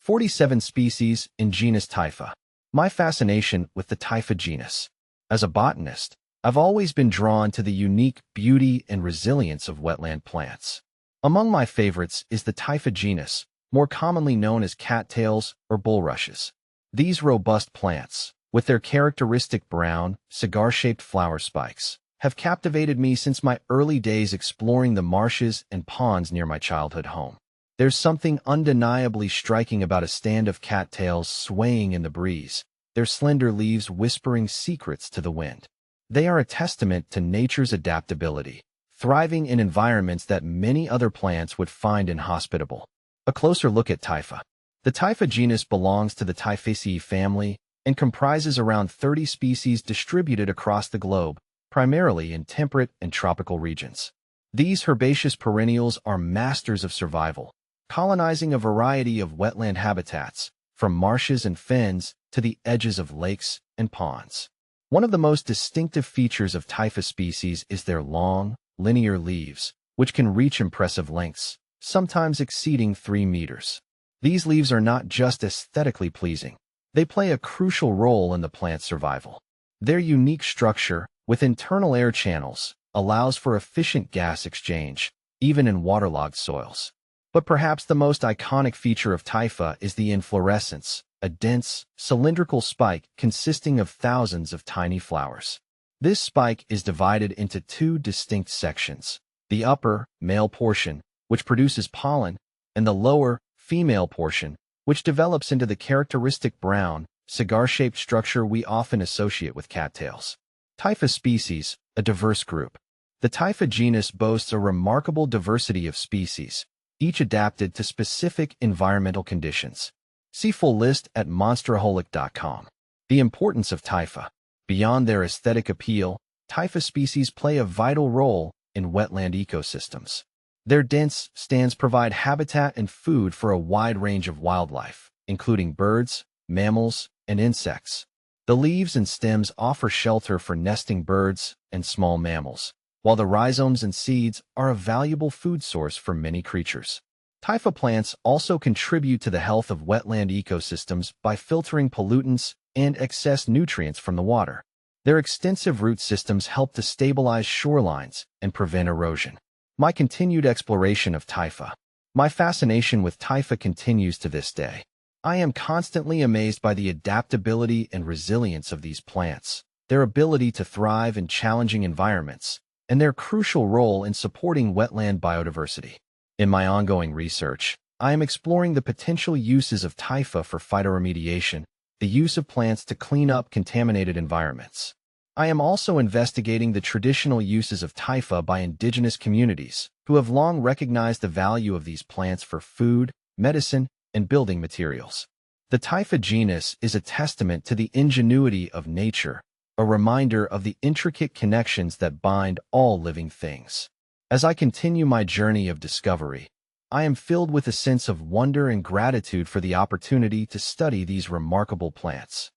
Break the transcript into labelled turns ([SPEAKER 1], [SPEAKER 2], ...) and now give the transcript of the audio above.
[SPEAKER 1] 47 species in genus Typha. My fascination with the Typha genus. As a botanist, I've always been drawn to the unique beauty and resilience of wetland plants. Among my favorites is the Typha genus, more commonly known as cattails or bulrushes. These robust plants, with their characteristic brown, cigar-shaped flower spikes, have captivated me since my early days exploring the marshes and ponds near my childhood home. There's something undeniably striking about a stand of cattails swaying in the breeze, their slender leaves whispering secrets to the wind. They are a testament to nature's adaptability, thriving in environments that many other plants would find inhospitable. A closer look at Typha. The Typha genus belongs to the Typhaceae family and comprises around 30 species distributed across the globe, primarily in temperate and tropical regions. These herbaceous perennials are masters of survival, colonizing a variety of wetland habitats, from marshes and fens to the edges of lakes and ponds. One of the most distinctive features of Typha species is their long, linear leaves, which can reach impressive lengths, sometimes exceeding 3 meters. These leaves are not just aesthetically pleasing. They play a crucial role in the plant's survival. Their unique structure, with internal air channels, allows for efficient gas exchange, even in waterlogged soils. But perhaps the most iconic feature of Typha is the inflorescence, a dense, cylindrical spike consisting of thousands of tiny flowers. This spike is divided into two distinct sections: the upper, male portion, which produces pollen, and the lower, female portion, which develops into the characteristic brown, cigar-shaped structure we often associate with cattails. Typha species, a diverse group. The Typha genus boasts a remarkable diversity of species, each adapted to specific environmental conditions. See full list at monsteraholic.com. The importance of Typha. Beyond their aesthetic appeal, Typha species play a vital role in wetland ecosystems. Their dense stands provide habitat and food for a wide range of wildlife, including birds, mammals, and insects. The leaves and stems offer shelter for nesting birds and small mammals, while the rhizomes and seeds are a valuable food source for many creatures. Typha plants also contribute to the health of wetland ecosystems by filtering pollutants and excess nutrients from the water. Their extensive root systems help to stabilize shorelines and prevent erosion. My continued exploration of Typha. My fascination with Typha continues to this day. I am constantly amazed by the adaptability and resilience of these plants, their ability to thrive in challenging environments, and their crucial role in supporting wetland biodiversity. In my ongoing research, I am exploring the potential uses of Typha for phytoremediation, the use of plants to clean up contaminated environments. I am also investigating the traditional uses of Typha by indigenous communities, who have long recognized the value of these plants for food, medicine, and building materials. The Typha genus is a testament to the ingenuity of nature, a reminder of the intricate connections that bind all living things. As I continue my journey of discovery, I am filled with a sense of wonder and gratitude for the opportunity to study these remarkable plants.